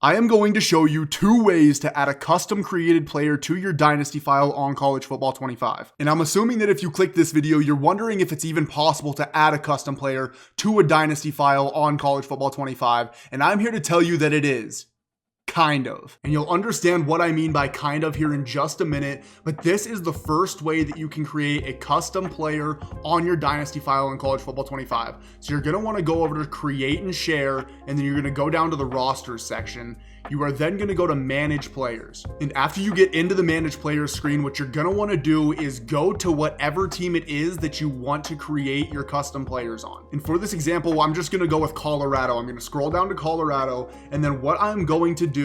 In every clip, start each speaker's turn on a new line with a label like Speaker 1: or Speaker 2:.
Speaker 1: I am going to show you 2 ways to add a custom created player to your Dynasty file on College Football 25. And I'm assuming that if you click this video, you're wondering if it's even possible to add a custom player to a Dynasty file on College Football 25. And I'm here to tell you that it is. Kind of. And you'll understand what I mean by kind of here in just a minute, but this is the first way that you can create a custom player on your Dynasty file in College Football 25. So you're going to want to go over to create and share, and then you're going to go down to the rosters section. You are then going to go to manage players. And after you get into the manage players screen, what you're going to want to do is go to whatever team it is that you want to create your custom players on. And for this example, I'm just going to go with Colorado. I'm going to scroll down to Colorado, and then what I'm going to do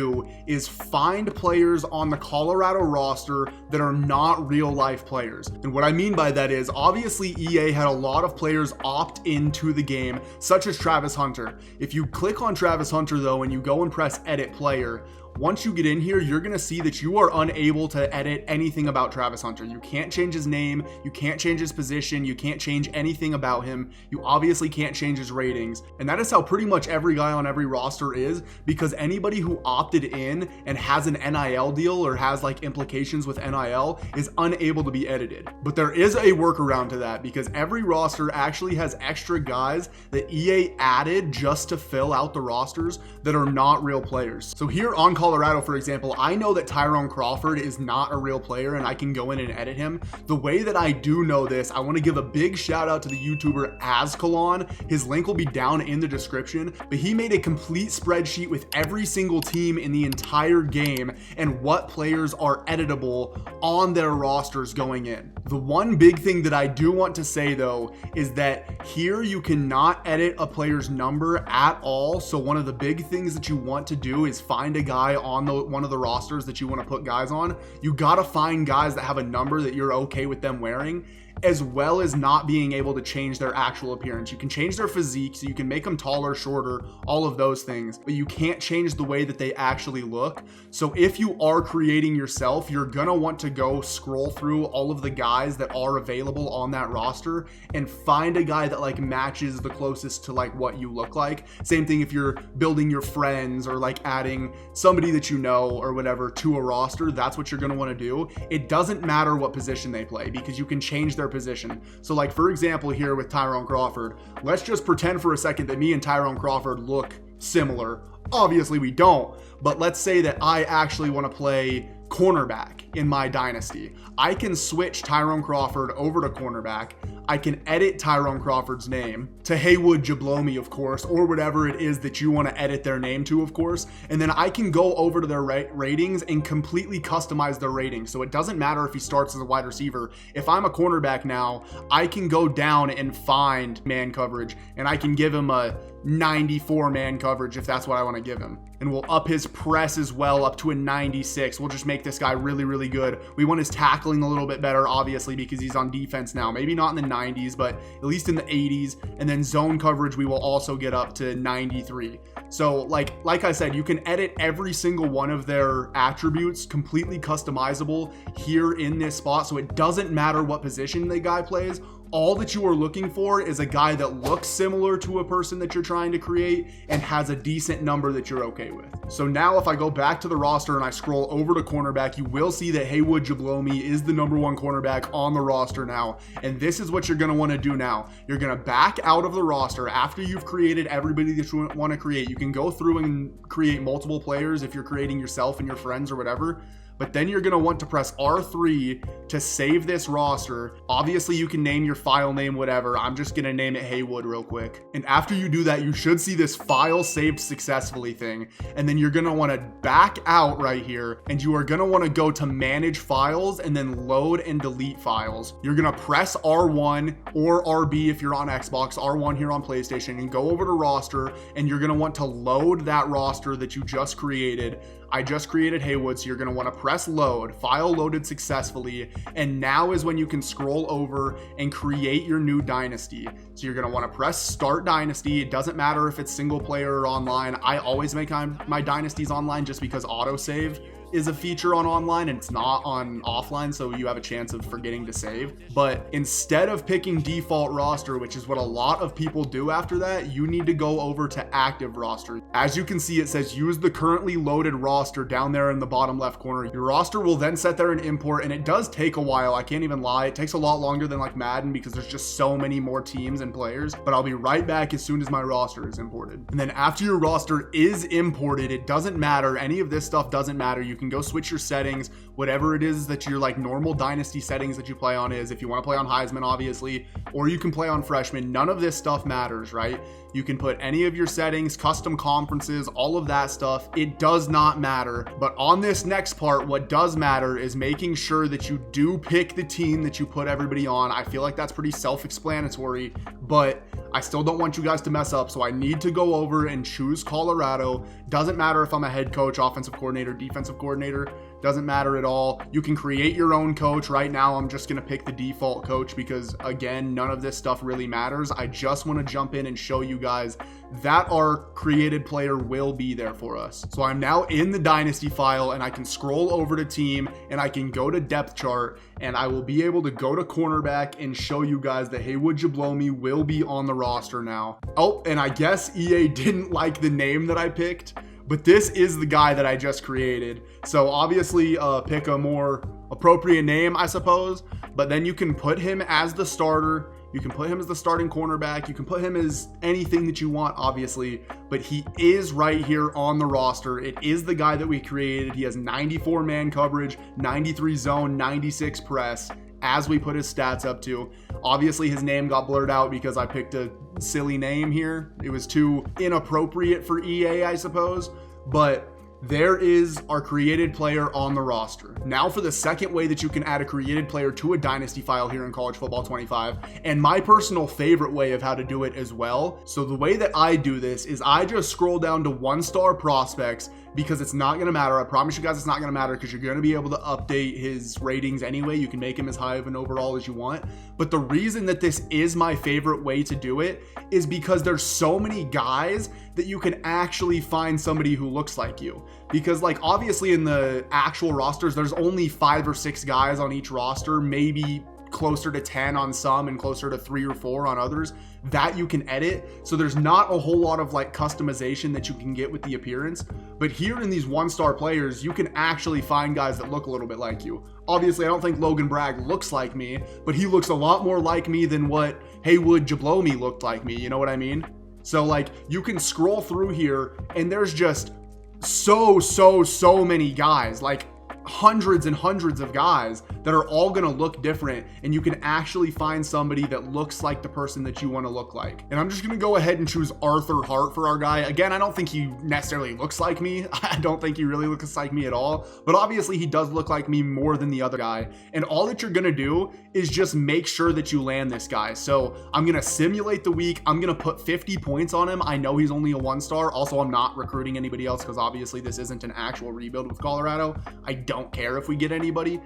Speaker 1: is find players on the Colorado roster that are not real life players. And what I mean by that is, obviously EA had a lot of players opt into the game, such as Travis Hunter. If you click on Travis Hunter though, and you go and press edit player, once you get in here, you're going to see that you are unable to edit anything about Travis Hunter. You can't change his name. You can't change his position. You can't change anything about him. You obviously can't change his ratings. And that is how pretty much every guy on every roster is, because anybody who opted in and has an NIL deal or has like implications with NIL is unable to be edited. But there is a workaround to that, because every roster actually has extra guys that EA added just to fill out the rosters that are not real players. So here on Colorado, for example, I know that Tyrone Crawford is not a real player and I can go in and edit him. The way that I do know this, I want to give a big shout out to the YouTuber Azkalon. His link will be down in the description, but he made a complete spreadsheet with every single team in the entire game and what players are editable on their rosters going in. The one big thing that I do want to say though is that here you cannot edit a player's number at all. So one of the big things that you want to do is find a guy on one of the rosters that you want to put guys on. You got to find guys that have a number that you're okay with them wearing, as well as not being able to change their actual appearance. You can change their physique, so you can make them taller, shorter, all of those things, but you can't change the way that they actually look. So if you are creating yourself, you're gonna want to go scroll through all of the guys that are available on that roster and find a guy that like matches the closest to like what you look like. Same thing if you're building your friends or like adding somebody that you know or whatever to a roster. That's what you're gonna want to do. It doesn't matter what position they play, because you can change their position. So like for example here with Tyrone Crawford, let's just pretend for a second that me and Tyrone Crawford look similar. Obviously we don't, but let's say that I actually want to play cornerback in my dynasty. I can switch Tyrone Crawford over to cornerback. I can edit Tyrone Crawford's name to Haywood Jablomi, of course, or whatever it is that you want to edit their name to, of course. And then I can go over to their ratings and completely customize their ratings. So it doesn't matter if he starts as a wide receiver. If I'm a cornerback now, I can go down and find man coverage, and I can give him a 94 man coverage if that's what I want to give him. And we'll up his press as well up to a 96. We'll just make this guy really, really good. We want his tackling a little bit better, obviously, because he's on defense now. Maybe not in the 90s, but at least in the 80s. And then zone coverage, we will also get up to 93. So like I said, you can edit every single one of their attributes, completely customizable here in this spot. So it doesn't matter what position the guy plays. All that you are looking for is a guy that looks similar to a person that you're trying to create and has a decent number that you're okay with. So now if I go back to the roster and I scroll over to cornerback, you will see that Haywood Jablomi is the #1 cornerback on the roster now. And this is what you're going to want to do now. You're going to back out of the roster after you've created everybody that you want to create. You can go through and create multiple players if you're creating yourself and your friends or whatever. But then you're going to want to press R3 to save this roster. Obviously, you can name your file name whatever. I'm just going to name it Haywood real quick. And after you do that, you should see this file saved successfully thing. And then you're going to want to back out right here. And you are going to want to go to manage files and then load and delete files. You're going to press R1 or RB if you're on Xbox, R1 here on PlayStation, and go over to roster. And you're going to want to load that roster that you just created. I just created Haywood, so you're going to want to press load, file loaded successfully, and now is when you can scroll over and create your new dynasty. So you're going to want to press start dynasty. It doesn't matter if it's single player or online. I always make my dynasties online just because autosave is a feature on online and it's not on offline, so you have a chance of forgetting to save. But instead of picking default roster, which is what a lot of people do after that, you need to go over to active roster. As you can see, it says use the currently loaded roster down there in the bottom left corner. Your roster will then set there and import, and it does take a while. I can't even lie. It takes a lot longer than like Madden because there's just so many more teams and players, but I'll be right back as soon as my roster is imported. And then after your roster is imported, it doesn't matter. Any of this stuff doesn't matter. You can go switch your settings, whatever it is that your like normal dynasty settings that you play on is. If you want to play on Heisman, obviously, or you can play on freshman, none of this stuff matters, right? You can put any of your settings, custom conferences, all of that stuff. It does not matter. But on this next part, what does matter is making sure that you do pick the team that you put everybody on. I feel like that's pretty self-explanatory, but I still don't want you guys to mess up. So I need to go over and choose Colorado. Doesn't matter if I'm a head coach, offensive coordinator, defensive coordinator. Doesn't matter at all. You can create your own coach. Right now, I'm just going to pick the default coach because, again, none of this stuff really matters. I just want to jump in and show you guys that our created player will be there for us. So I'm now in the dynasty file, and I can scroll over to team, and I can go to depth chart, and I will be able to go to cornerback and show you guys that Haywood Jablomi will be on the roster now. Oh, and I guess EA didn't like the name that I picked, but this is the guy that I just created. So obviously pick a more appropriate name, I suppose, but then you can put him as the starter. You can put him as the starting cornerback. You can put him as anything that you want, obviously, but he is right here on the roster. It is the guy that we created. He has 94 man coverage, 93 zone, 96 press, as we put his stats up to. Obviously, his name got blurred out because I picked a silly name here. It was too inappropriate for EA, I suppose, but there is our created player on the roster. Now for the second way that you can add a created player to a dynasty file here in College Football 25, and my personal favorite way of how to do it as well. So the way that I do this is I just scroll down to 1-star prospects, because it's not going to matter. I promise you guys it's not going to matter because you're going to be able to update his ratings anyway. You can make him as high of an overall as you want. But the reason that this is my favorite way to do it is because there's so many guys that you can actually find somebody who looks like you. Because like obviously in the actual rosters, there's only 5 or 6 guys on each roster, maybe closer to 10 on some and closer to 3 or 4 on others that you can edit. So there's not a whole lot of like customization that you can get with the appearance. But here in these 1-star players, you can actually find guys that look a little bit like you. Obviously, I don't think Logan Bragg looks like me, but he looks a lot more like me than what Haywood Jablomi looked like me. You know what I mean? So like you can scroll through here and there's just so many guys, like hundreds and hundreds of guys that are all going to look different, and you can actually find somebody that looks like the person that you want to look like. And I'm just going to go ahead and choose Arthur Hart for our guy. Again, I don't think he necessarily looks like me. I don't think he really looks like me at all, but obviously he does look like me more than the other guy. And all that you're going to do is just make sure that you land this guy. So I'm going to simulate the week. I'm going to put 50 points on him. I know he's only a 1-star. Also, I'm not recruiting anybody else because obviously this isn't an actual rebuild with Colorado. I don't care if we get anybody,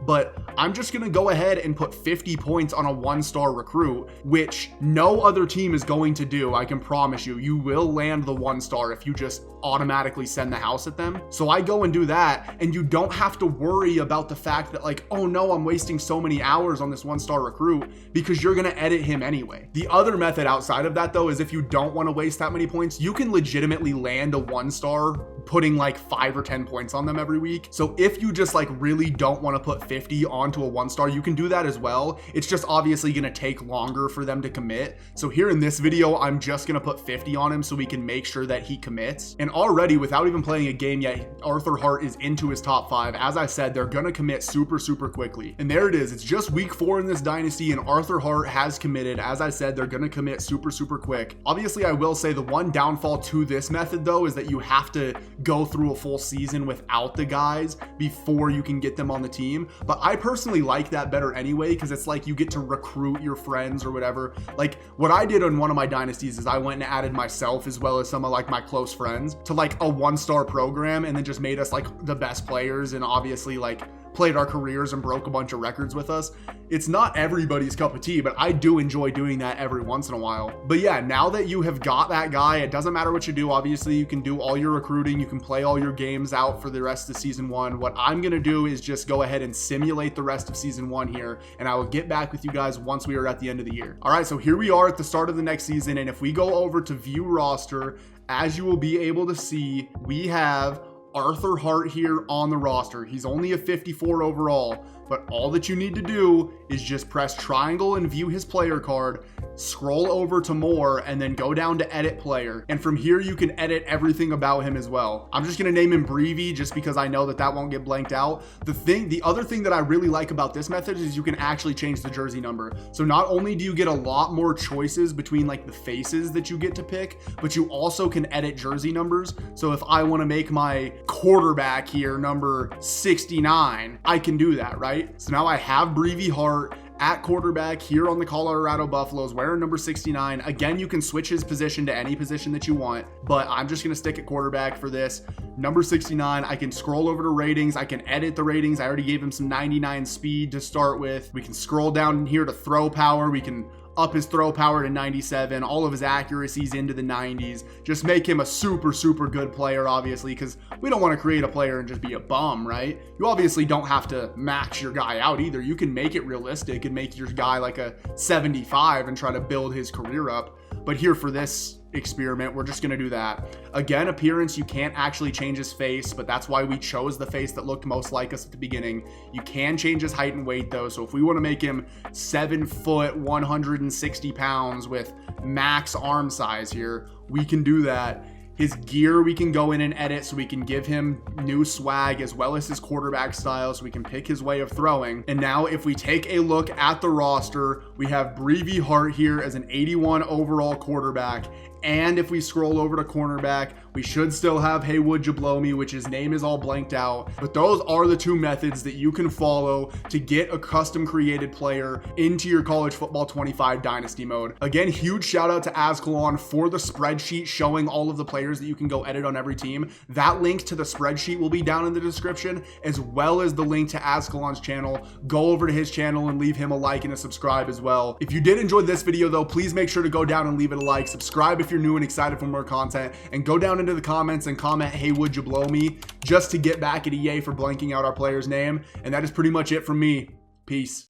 Speaker 1: but I'm just going to go ahead and put 50 points on a 1-star recruit, which no other team is going to do. I can promise you, you will land the 1-star if you just automatically send the house at them. So I go and do that, and you don't have to worry about the fact that like, oh no, I'm wasting so many hours on this 1-star recruit, because you're going to edit him anyway. The other method outside of that though is if you don't want to waste that many points, you can legitimately land a 1-star putting like 5 or 10 points on them every week. So if you just like really don't want to put 50 onto a 1-star, you can do that as well. It's just obviously going to take longer for them to commit. So here in this video, I'm just going to put 50 on him so we can make sure that he commits. And already, without even playing a game yet, Arthur Hart is into his top 5. As I said, they're going to commit super quickly. And there it is. It's just week 4 in this dynasty and Arthur Hart has committed. As I said, they're going to commit super quick. Obviously, I will say the one downfall to this method though is that you have to go through a full season without the guys before you can get them on the team. But I personally like that better anyway, because it's like you get to recruit your friends or whatever. Like what I did on one of my dynasties is I went and added myself as well as some of like my close friends to like a 1-star program, and then just made us like the best players. And obviously like played our careers and broke a bunch of records with us. It's not everybody's cup of tea, but I do enjoy doing that every once in a while. But yeah, now that you have got that guy, it doesn't matter what you do. Obviously, you can do all your recruiting. You can play all your games out for the rest of season 1. What I'm going to do is just go ahead and simulate the rest of season 1 here, and I will get back with you guys once we are at the end of the year. All right, so here we are at the start of the next season, and if we go over to view roster, as you will be able to see, we have Arthur Hart here on the roster. He's only a 54 overall, but all that you need to do is just press triangle and view his player card, scroll over to more, and then go down to edit player. And from here, you can edit everything about him as well. I'm just gonna name him Breevyy just because I know that won't get blanked out. The other thing that I really like about this method is you can actually change the jersey number. So not only do you get a lot more choices between like the faces that you get to pick, but you also can edit jersey numbers. So if I wanna make my quarterback here number 69, I can do that, right? So now I have Breevyy Hart at quarterback here on the Colorado Buffaloes wearing number 69. Again, you can switch his position to any position that you want, but I'm just going to stick at quarterback for this. Number 69, I can scroll over to ratings. I can edit the ratings. I already gave him some 99 speed to start with. We can scroll down here to throw power. We can up his throw power to 97, all of his accuracies into the 90s. Just make him a super, super good player, obviously, because we don't want to create a player and just be a bum, right? You obviously don't have to max your guy out either. You can make it realistic and make your guy like a 75 and try to build his career up. But here for this experiment, we're just going to do that. Again, appearance, you can't actually change his face, but that's why we chose the face that looked most like us at the beginning. You can change his height and weight though. So if we want to make him 7 foot, 160 pounds with max arm size here, we can do that. His gear, we can go in and edit so we can give him new swag as well as his quarterback style so we can pick his way of throwing. And now if we take a look at the roster, we have Breevyy Hart here as an 81 overall quarterback. And if we scroll over to cornerback, we should still have Hey Would You Blow Me, which his name is all blanked out. But those are the two methods that you can follow to get a custom created player into your College Football 25 Dynasty mode. Again, huge shout out to Ascalon for the spreadsheet showing all of the players that you can go edit on every team. That link to the spreadsheet will be down in the description, as well as the link to Ascalon's channel. Go over to his channel and leave him a like and a subscribe as well. If you did enjoy this video though, please make sure to go down and leave it a like, subscribe if you're new and excited for more content, and go down into the comments and comment, hey, would you blow me, just to get back at EA for blanking out our player's name. And that is pretty much it from me. Peace.